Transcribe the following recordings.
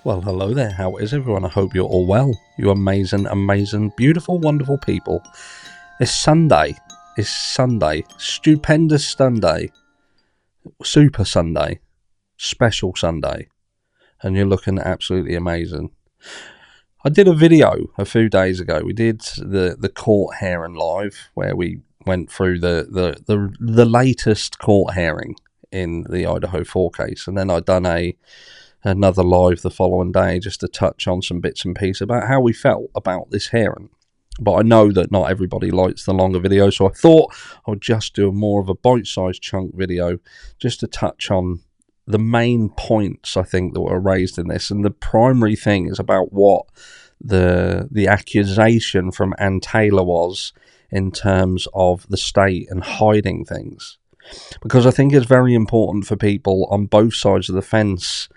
Well, hello there. How is everyone? I hope you're all well. You amazing, amazing, beautiful, wonderful people. It's Sunday. It's Sunday. Stupendous Sunday. Super Sunday. Special Sunday. And you're looking absolutely amazing. I did a video a few days ago. We did the court hearing live, where we went through the latest court hearing in the Idaho 4 case. And then I'd done another live the following day just to touch on some bits and pieces about how we felt about this hearing. But I know that not everybody likes the longer video, so I thought I would just do more of a bite-sized chunk video just to touch on the main points I think that were raised in this. And the primary thing is about what the accusation from Ann Taylor was in terms of the state and hiding things. Because I think it's very important for people on both sides of the fence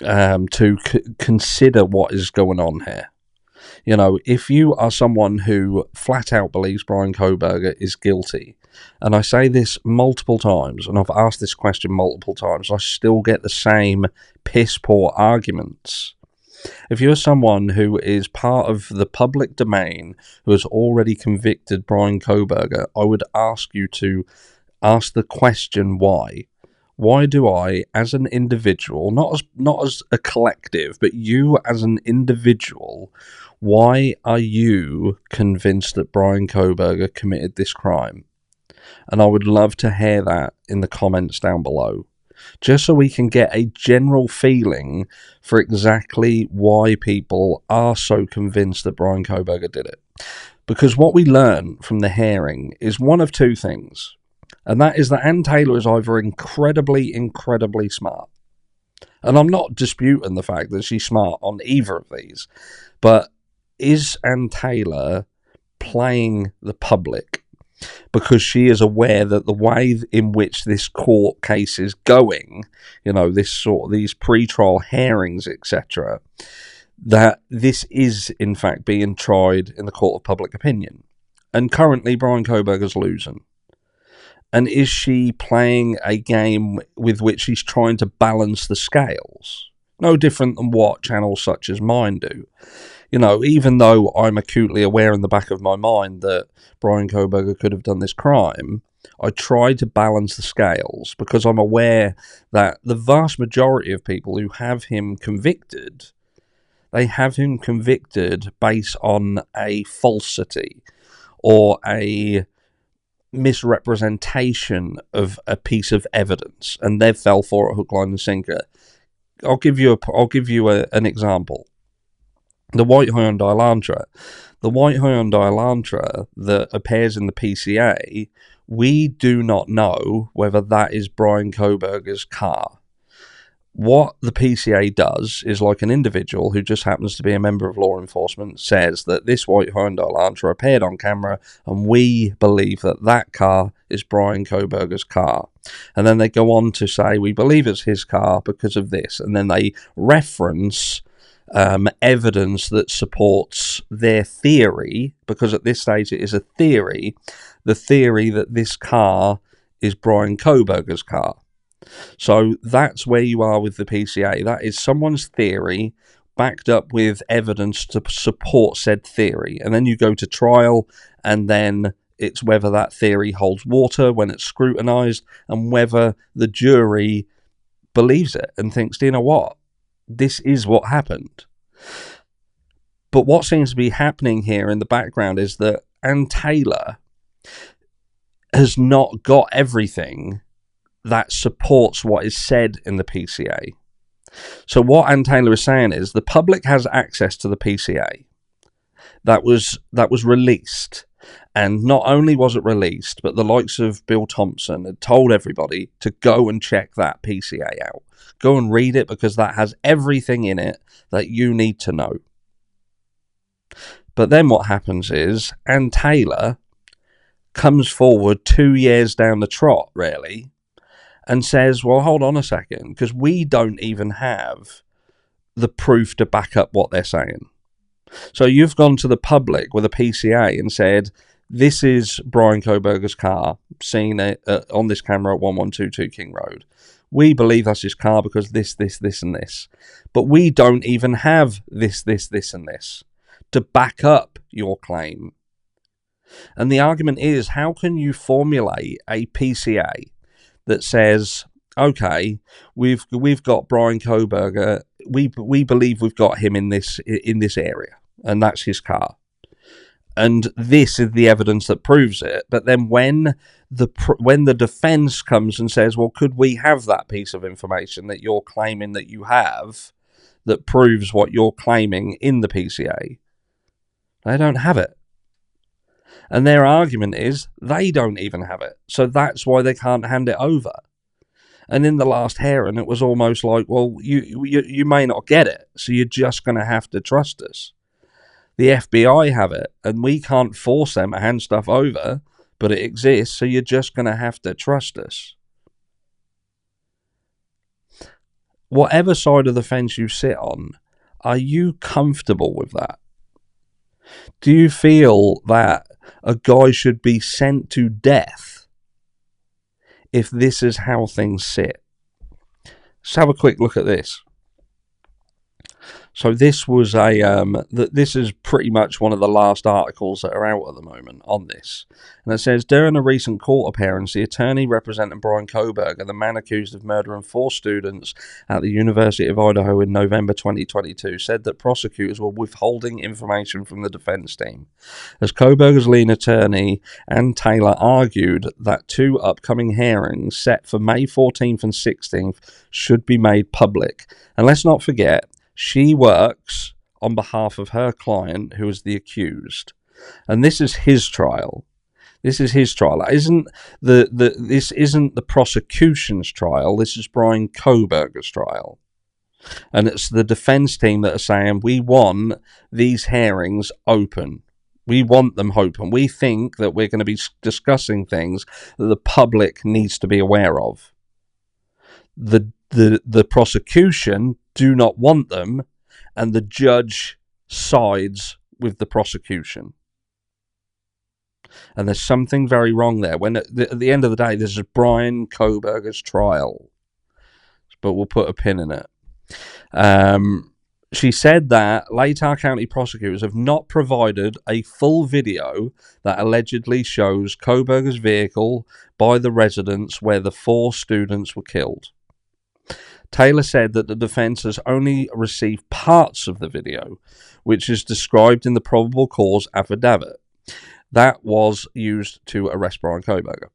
to consider what is going on here. You know, if you are someone who flat out believes Bryan Kohberger is guilty, and I say this multiple times, and I've asked this question multiple times, I still get the same piss poor arguments. If you're someone who is part of the public domain who has already convicted Bryan Kohberger, I would ask you to ask the question why. Why do I, as an individual, not as a collective, but you as an individual, why are you convinced that Bryan Kohberger committed this crime? And I would love to hear that in the comments down below, just so we can get a general feeling for exactly why people are so convinced that Bryan Kohberger did it. Because what we learn from the hearing is one of two things. And that is that Ann Taylor is either incredibly, incredibly smart. And I'm not disputing the fact that she's smart on either of these. But is Ann Taylor playing the public because she is aware that the way in which this court case is going, you know, these pre-trial hearings, etc., that this is in fact being tried in the court of public opinion? And currently Bryan Kohberger's losing. And is she playing a game with which she's trying to balance the scales? No different than what channels such as mine do. You know, even though I'm acutely aware in the back of my mind that Bryan Kohberger could have done this crime, I try to balance the scales because I'm aware that the vast majority of people who have him convicted, they have him convicted based on a falsity or a misrepresentation of a piece of evidence, and they fell for it hook, line, and sinker. I'll give you an example. The white Hyundai Elantra. The white Hyundai Elantra that appears in the PCA, we do not know whether that is Bryan Kohberger's car. What the PCA does is, like an individual who just happens to be a member of law enforcement says that this white Hyundai Elantra appeared on camera and we believe that that car is Bryan Kohberger's car. And then they go on to say we believe it's his car because of this. And then they reference evidence that supports their theory, because at this stage it is a theory, the theory that this car is Bryan Kohberger's car. So that's where you are with the PCA. That is someone's theory backed up with evidence to support said theory. And then you go to trial, and then it's whether that theory holds water when it's scrutinized and whether the jury believes it and thinks, do you know what? This is what happened. But what seems to be happening here in the background is that Ann Taylor has not got everything that supports what is said in the PCA. So what Ann Taylor is saying is the public has access to the PCA that was released. And not only was it released, but the likes of Bill Thompson had told everybody to go and check that PCA out. Go and read it because that has everything in it that you need to know. But then what happens is Ann Taylor comes forward 2 years down the trot, really, and says, well, hold on a second, because we don't even have the proof to back up what they're saying. So you've gone to the public with a PCA and said, this is Bryan Kohberger's car, seen on this camera at 1122 King Road. we believe that's his car because this, and this. But we don't even have this, and this to back up your claim. And the argument is, how can you formulate a PCA that says, okay, we've got Brian Kohberger, we believe we've got him in this area, and that's his car, and this is the evidence that proves it. But then when the defense comes and says, well, could we have that piece of information that you're claiming that you have that proves what you're claiming in the PCA, they don't have it. And their argument is they don't even have it. So that's why they can't hand it over. And in the last hearing, it was almost like, well, you may not get it, so you're just going to have to trust us. The FBI have it, and we can't force them to hand stuff over, but it exists, so you're just going to have to trust us. Whatever side of the fence you sit on, are you comfortable with that? Do you feel that a guy should be sent to death if this is how things sit? Let's have a quick look at this. So this was this is pretty much one of the last articles that are out at the moment on this. And it says, during a recent court appearance, the attorney representing Brian Kohberger, the man accused of murdering 4 students at the University of Idaho in November 2022, said that prosecutors were withholding information from the defense team. As Kohberger's lead attorney, Ann Taylor, argued that 2 upcoming hearings set for May 14th and 16th should be made public. And let's not forget, she works on behalf of her client, who is the accused, and this is his trial. This is his trial. This isn't the prosecution's trial. This is Brian Kohberger's trial, and it's the defense team that are saying we want these hearings open. We want them open. We think that we're going to be discussing things that the public needs to be aware of. The prosecution do not want them, and the judge sides with the prosecution. And there's something very wrong there. When at the end of the day, this is Brian Kohberger's trial, but we'll put a pin in it. She said that Latah County prosecutors have not provided a full video that allegedly shows Kohberger's vehicle by the residence where the 4 students were killed. Taylor said that the defense has only received parts of the video, which is described in the probable cause affidavit that was used to arrest Brian Kohberger,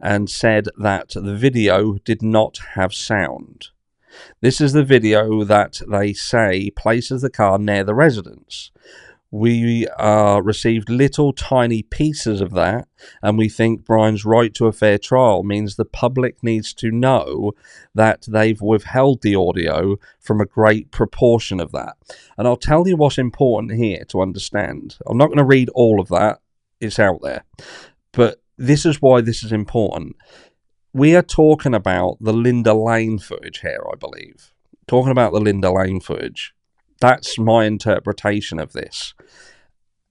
and said that the video did not have sound. This is the video that they say places the car near the residence. We received little tiny pieces of that, and we think Brian's right to a fair trial means the public needs to know that they've withheld the audio from a great proportion of that. And I'll tell you what's important here to understand. I'm not going to read all of that. It's out there. But this is why this is important. We are talking about the Linda Lane footage here, I believe. Talking about the Linda Lane footage. That's my interpretation of this.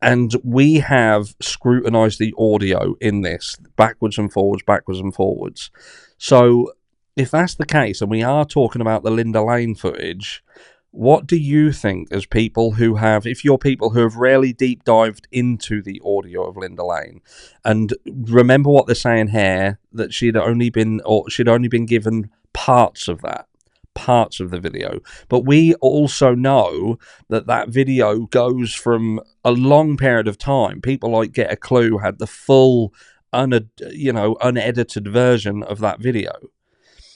And we have scrutinized the audio in this backwards and forwards. So if that's the case, and we are talking about the Linda Lane footage, what do you think as people who have, if you're people who have rarely deep dived into the audio of Linda Lane, and remember what they're saying here, that she'd only been given parts of that. Parts of the video, but we also know that video goes from a long period of time. People like Get a Clue had the full unedited version of that video.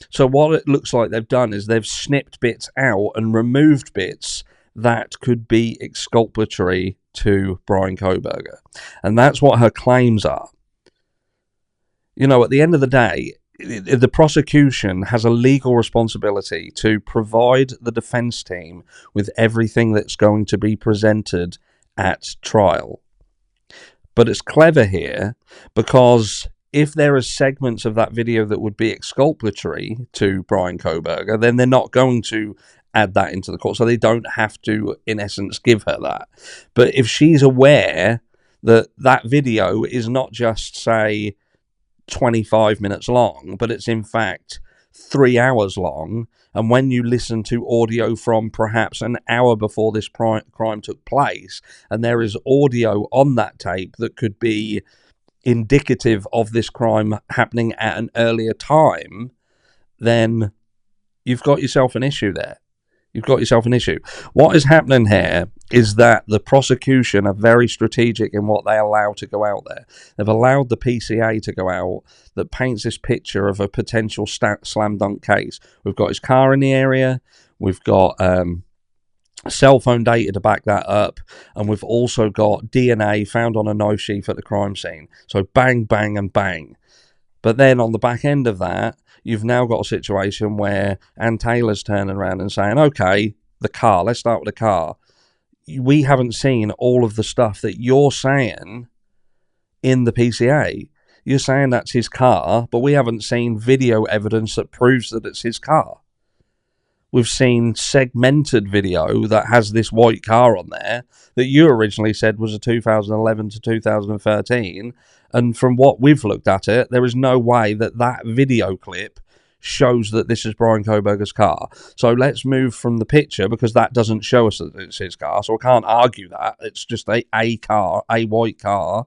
So what it looks like they've done is they've snipped bits out and removed bits that could be exculpatory to Brian Kohberger, and that's what her claims are. At the end of the day, the prosecution has a legal responsibility to provide the defense team with everything that's going to be presented at trial. But it's clever here because if there are segments of that video that would be exculpatory to Brian Kohberger, then they're not going to add that into the court. So they don't have to, in essence, give her that. But if she's aware that that video is not just, say, 25 minutes long, but it's in fact 3 hours long, and when you listen to audio from perhaps an hour before this crime took place, and there is audio on that tape that could be indicative of this crime happening at an earlier time, then you've got yourself an issue there. You've got yourself an issue. What is happening here is that the prosecution are very strategic in what they allow to go out there. They've allowed the PCA to go out that paints this picture of a potential slam dunk case. We've got his car in the area. We've got cell phone data to back that up, and we've also got DNA found on a knife sheath at the crime scene. So bang, bang, and bang. But then on the back end of that, you've now got a situation where Ann Taylor's turning around and saying, okay, the car, let's start with the car. We haven't seen all of the stuff that you're saying in the PCA. You're saying that's his car, but we haven't seen video evidence that proves that it's his car. We've seen segmented video that has this white car on there that you originally said was a 2011 to 2013. And from what we've looked at it, there is no way that that video clip shows that this is Brian Kohberger's car. So let's move from the picture, because that doesn't show us that it's his car. So I can't argue that. It's just a car, a white car.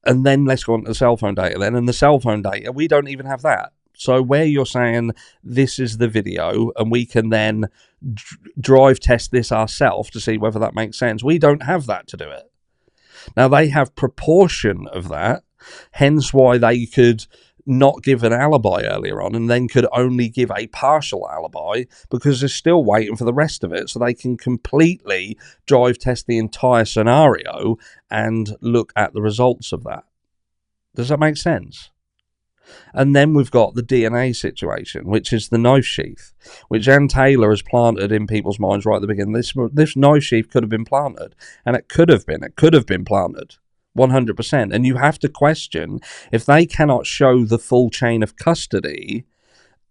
And then let's go on to the cell phone data then. And the cell phone data, we don't even have that. So where you're saying this is the video and we can then drive test this ourselves to see whether that makes sense, we don't have that to do it. Now, they have proportion of that, hence why they could not give an alibi earlier on and then could only give a partial alibi, because they're still waiting for the rest of it so they can completely drive test the entire scenario and look at the results of that. Does that make sense? And then we've got the DNA situation, which is the knife sheath, which Ann Taylor has planted in people's minds right at the beginning. This knife sheath could have been planted, and it could have been planted, 100%. And you have to question, if they cannot show the full chain of custody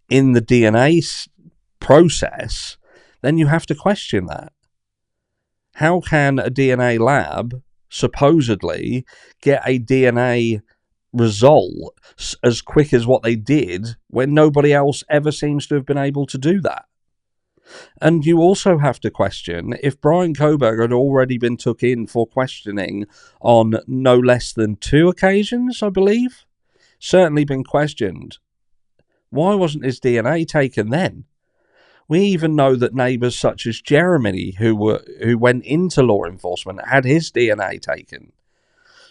in the DNA process, then you have to question that. How can a DNA lab supposedly get a DNA result as quick as what they did when nobody else ever seems to have been able to do that? And you also have to question, if Brian Kohberger had already been took in for questioning on no less than 2 occasions, I believe, certainly been questioned, why wasn't his DNA taken then? We even know that neighbours such as Jeremy, who went into law enforcement, had his DNA taken.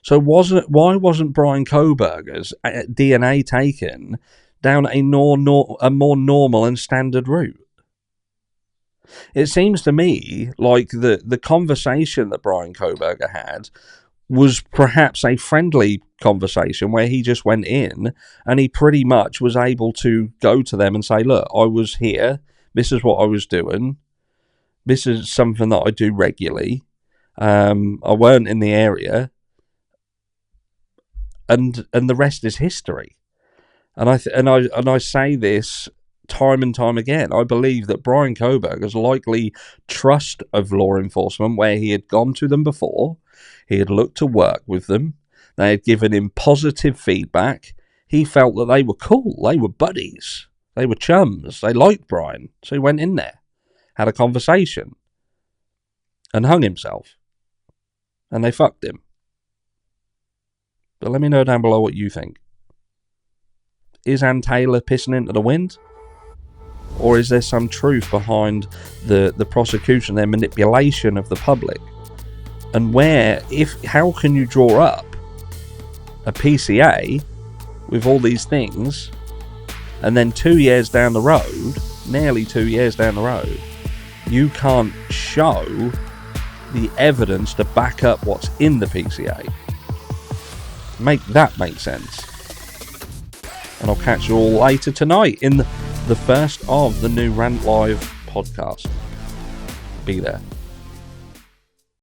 So why wasn't Brian Kohberger's DNA taken down a more normal and standard route? It seems to me like the conversation that Brian Kohberger had was perhaps a friendly conversation where he just went in and he pretty much was able to go to them and say, look, I was here, this is what I was doing, this is something that I do regularly, I weren't in the area, and the rest is history. And I say this time and time again. I believe that Brian Kohberger's likely trust of law enforcement, where he had gone to them before, he had looked to work with them, they had given him positive feedback, he felt that they were cool, they were buddies, they were chums, they liked Brian, so he went in there, had a conversation, and hung himself, and they fucked him. But let me know down below what you think. Is Ann Taylor pissing into the wind? Or is there some truth behind the prosecution, their manipulation of the public? And how can you draw up a PCA with all these things, and then 2 years down the road, nearly 2 years down the road, you can't show the evidence to back up what's in the PCA? Make that make sense. And I'll catch you all later tonight in the first of the new Rant Live podcast. Be there.